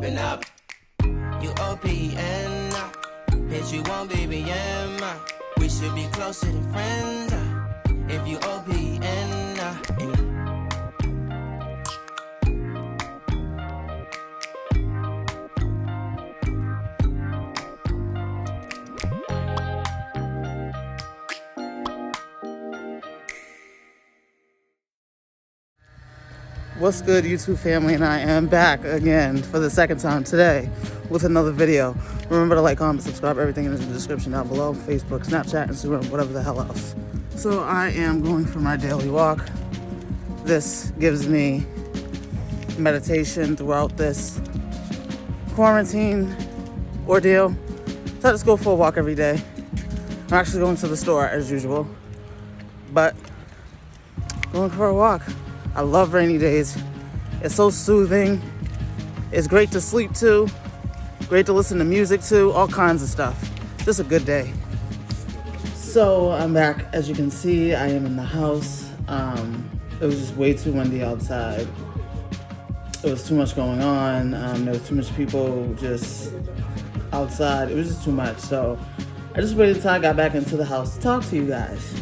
open up. You OPN, bitch, you won't be BM. We should be closer than friends. If you OPN. What's good, YouTube family? And I am back again for the second time today with another video. Remember to like, comment, subscribe. Everything is in the description down below. Facebook, Snapchat, Instagram, whatever the hell else. So I am going for my daily walk. This gives me meditation throughout this quarantine ordeal. So I just go for a walk every day. I'm actually going to the store as usual, but going for a walk. I love rainy days. It's so soothing. It's great to sleep to. Great to listen to music to. All kinds of stuff. Just a good day. So I'm back. As you can see, I am in the house. It was just way too windy outside. It was too much going on. There was too much people just outside. It was just too much. So I just waited until I got back into the house to talk to you guys.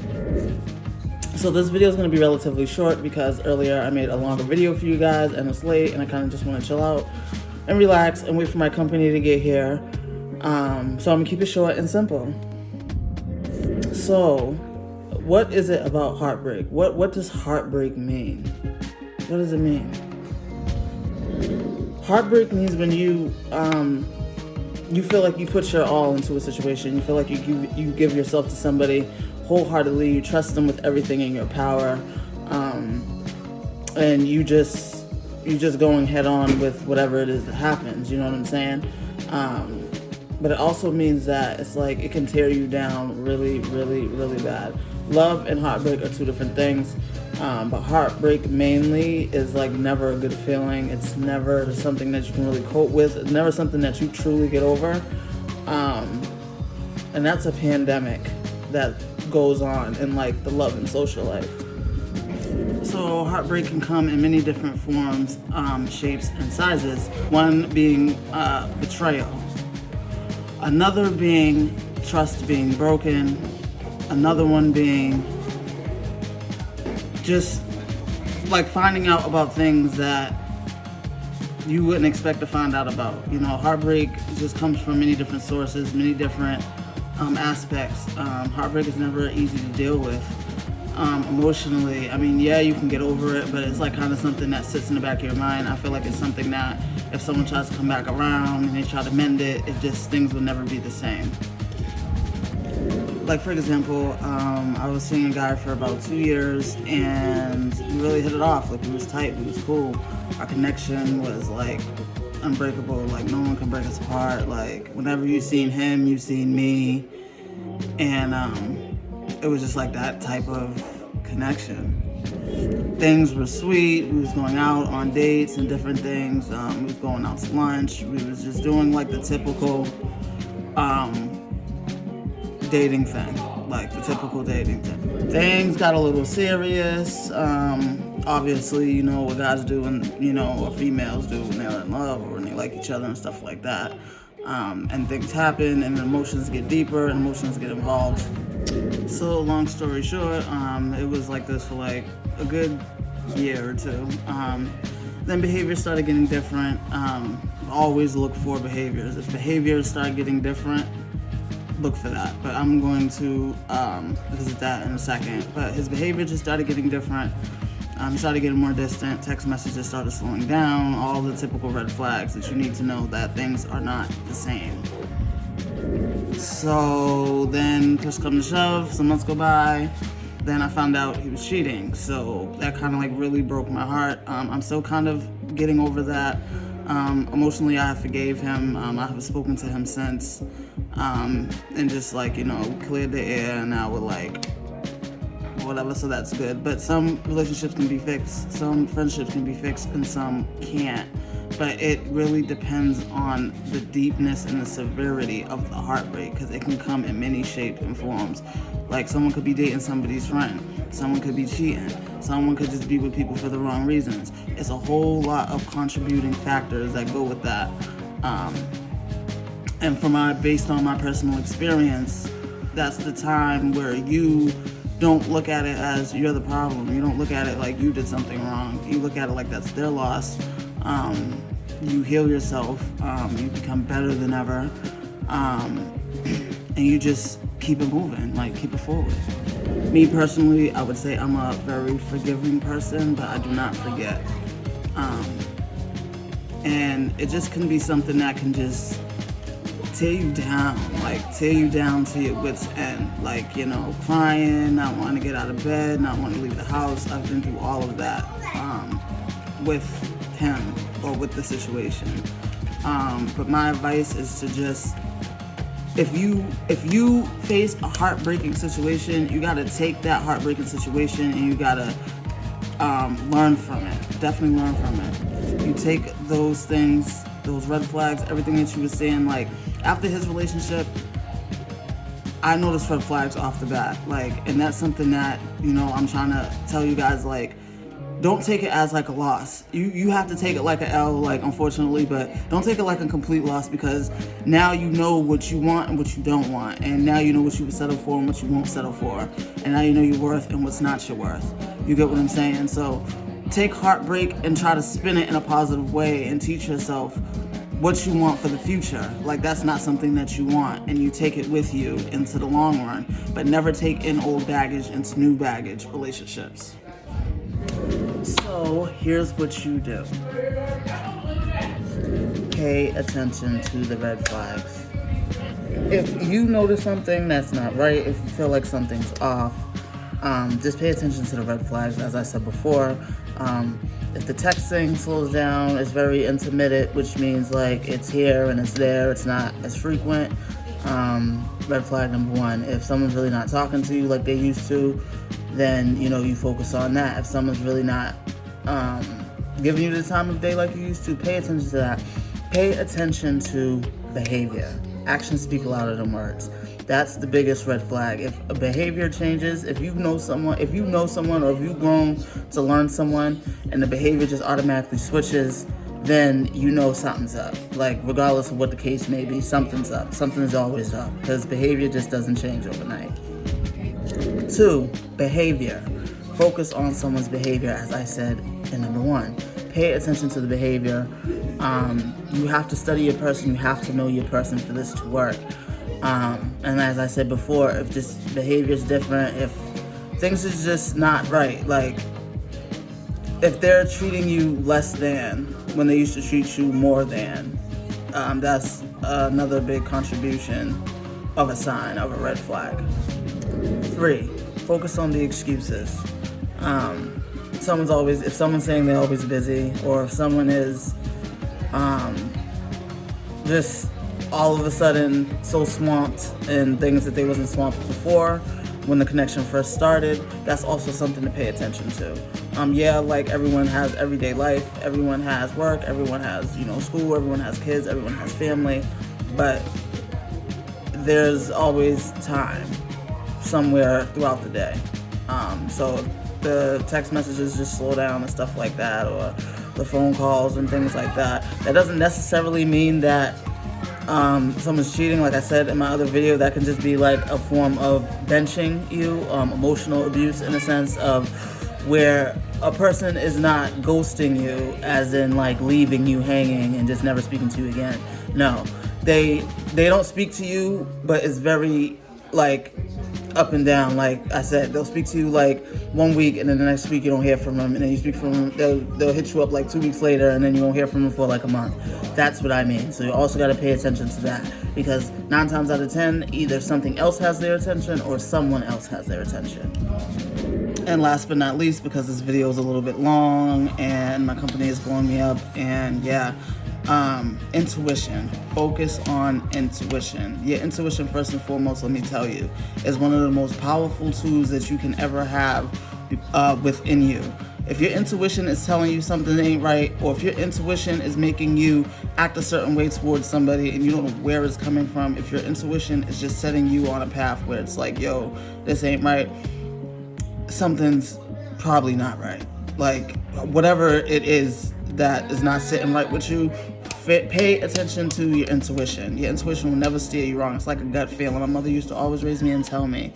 So this video is going to be relatively short because earlier I made a longer video for you guys and it's late and I kind of just want to chill out and relax and wait for my company to get here. So I'm going to keep it short and simple. So what is it about heartbreak? What does heartbreak mean? What does it mean? Heartbreak means when you feel like you put your all into a situation. You feel like you give yourself to somebody wholeheartedly, you trust them with everything in your power, and you just going head on with whatever it is that happens, you know what I'm saying? But it also means that it's like it can tear you down really, really, really bad. Love and heartbreak are two different things, but heartbreak mainly is like never a good feeling. It's never something that you can really cope with. It's never something that you truly get over, and that's a pandemic that goes on in like the love and social life. So heartbreak can come in many different forms, shapes, and sizes. One being betrayal. Another being trust being broken. Another one being just like finding out about things that you wouldn't expect to find out about. You know, heartbreak just comes from many different sources, many different aspects. Heartbreak is never easy to deal with emotionally. I mean, yeah, you can get over it, but it's like kind of something that sits in the back of your mind. I feel like it's something that if someone tries to come back around and they try to mend it, things will never be the same. Like for example, I was seeing a guy for about 2 years and we really hit it off. Like we was tight, we was cool. Our connection was like unbreakable, like no one can break us apart. Like whenever you seen him, you seen me, and it was just like that type of connection. Things were sweet. We was going out on dates and different things. We was going out to lunch. We was just doing like the typical dating thing, like the typical dating thing. Things got a little serious. Obviously, you know what guys do and, you know, what females do when they're in love or when they like each other and stuff like that. And things happen and emotions get deeper and emotions get involved. So long story short, it was like this for like a good year or two. Then behaviors started getting different. Always look for behaviors. If behaviors start getting different, look for that. But I'm going to visit that in a second. But his behavior just started getting different. He started getting more distant. Text messages started slowing down. All the typical red flags that you need to know that things are not the same. So then push come to shove, some months go by. Then I found out he was cheating. So that kind of like really broke my heart. I'm still kind of getting over that. Emotionally, I have forgave him. I haven't spoken to him since. And just like, you know, cleared the air and now we're like, whatever, so that's good. But some relationships can be fixed, some friendships can be fixed, and some can't. but it really depends on the deepness and the severity of the heartbreak, because it can come in many shapes and forms. Like, someone could be dating somebody's friend, someone could be cheating, someone could just be with people for the wrong reasons. It's a whole lot of contributing factors that go with that. And based on my personal experience, that's the time where you don't look at it as you're the problem. You don't look at it like you did something wrong. You look at it like that's their loss. You heal yourself. You become better than ever. And you just keep it moving, like keep it forward. Me personally, I would say I'm a very forgiving person, but I do not forget. And it just can be something that can just tear you down to your wit's end. Like, you know, crying, not wanting to get out of bed, not wanting to leave the house. I've been through all of that with him or with the situation. But my advice is to just, if you face a heartbreaking situation, you gotta take that heartbreaking situation and you gotta learn from it. Definitely learn from it. You take those things, those red flags, everything that you were saying, like, after his relationship, I noticed red flags off the bat, like, and that's something that, you know, I'm trying to tell you guys, like, don't take it as like a loss. You have to take it like an L, like, unfortunately, but don't take it like a complete loss, because now you know what you want and what you don't want, and now you know what you would settle for and what you won't settle for, and now you know your worth and what's not your worth. You get what I'm saying? So take heartbreak and try to spin it in a positive way and teach yourself what you want for the future. Like, that's not something that you want, and you take it with you into the long run, but never take in old baggage into new baggage relationships. So here's what you do. Pay attention to the red flags. If you notice something that's not right, if you feel like something's off, just pay attention to the red flags. As I said before, if the texting slows down, it's very intermittent, which means like it's here and it's there, it's not as frequent. Red flag number one. If someone's really not talking to you like they used to, then, you know, you focus on that. If someone's really not giving you the time of day like you used to, pay attention to that. Pay attention to behavior. Actions speak louder than words. That's the biggest red flag. If a behavior changes, if you know someone, or if you've grown to learn someone and the behavior just automatically switches, then you know something's up. Like, regardless of what the case may be, something's up. Something is always up, because behavior just doesn't change overnight. 2, behavior. Focus on someone's behavior, as I said in number 1. Pay attention to the behavior. You have to study your person. You have to know your person for this to work. And as I said before, if this behavior is different, if things is just not right, like if they're treating you less than when they used to treat you more than, that's another big contribution of a sign of a red flag. 3, focus on the excuses. If someone's saying they're always busy, or if someone is just all of a sudden so swamped in things that they wasn't swamped before when the connection first started, that's also something to pay attention to. Like, everyone has everyday life, everyone has work, everyone has, school, everyone has kids, everyone has family, but there's always time somewhere throughout the day. So the text messages just slow down and stuff like that, or the phone calls and things like that. That doesn't necessarily mean that someone's cheating. Like I said in my other video, that can just be like a form of benching you, emotional abuse, in a sense of where a person is not ghosting you, as in like leaving you hanging and just never speaking to you again. No, they don't speak to you, but it's very like up and down. Like I said, they'll speak to you like 1 week, and then the next week you don't hear from them, and then you speak from them, they'll hit you up like 2 weeks later, and then you won't hear from them for like a month. That's what I mean. So you also got to pay attention to that, because 9 times out of 10, either something else has their attention or someone else has their attention. And last but not least, because this video is a little bit long and my company is blowing me up, and intuition. Focus on intuition. Your intuition, first and foremost, let me tell you, is one of the most powerful tools that you can ever have within you. If your intuition is telling you something ain't right, or if your intuition is making you act a certain way towards somebody and you don't know where it's coming from, if your intuition is just setting you on a path where it's like, yo, this ain't right, something's probably not right. Like, whatever it is that is not sitting right with you, pay attention to your intuition. Your intuition will never steer you wrong. It's like a gut feeling. My mother used to always raise me and tell me,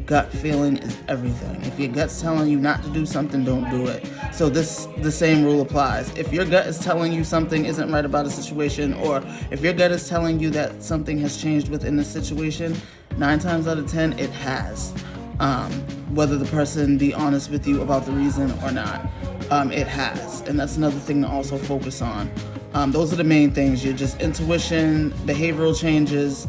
gut feeling is everything. If your gut's telling you not to do something, don't do it. So the same rule applies. If your gut is telling you something isn't right about a situation, or if your gut is telling you that something has changed within the situation, 9 times out of 10, it has. Whether the person be honest with you about the reason or not, it has. And that's another thing to also focus on. Those are the main things. Your just intuition, behavioral changes,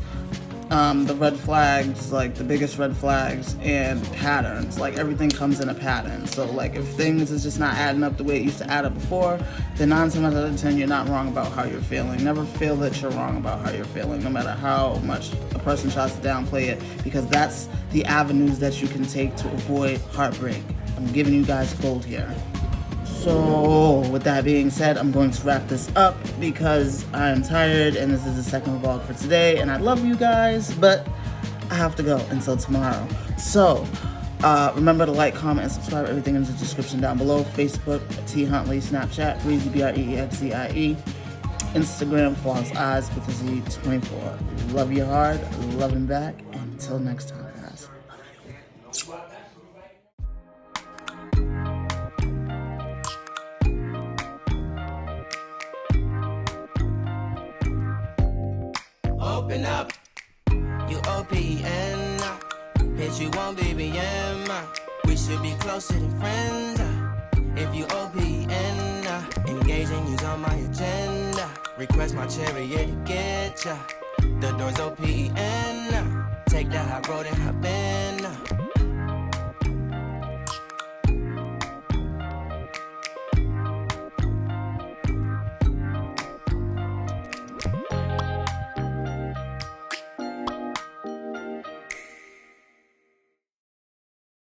the red flags, like the biggest red flags, and patterns. Like, everything comes in a pattern. So like, if things is just not adding up the way it used to add up before, then 9 times out of 10 you're not wrong about how you're feeling. Never feel that you're wrong about how you're feeling, no matter how much a person tries to downplay it, because that's the avenues that you can take to avoid heartbreak. I'm giving you guys gold here. So with that being said, I'm going to wrap this up because I am tired and this is the second vlog for today, and I love you guys, but I have to go until tomorrow. So remember to like, comment, and subscribe. Everything in the description down below. Facebook, T Huntley, Snapchat, Breezy, BREEXZIE, Instagram, False Eyes with a Z24. Love you hard, love him back, and until next time, guys. Open up, you OPN, bitch, you won't BBM. We should be closer than friends. If you OPN, engaging you's on my agenda. Request my chariot to get ya. The door's OPN. Take that hot road and hop in.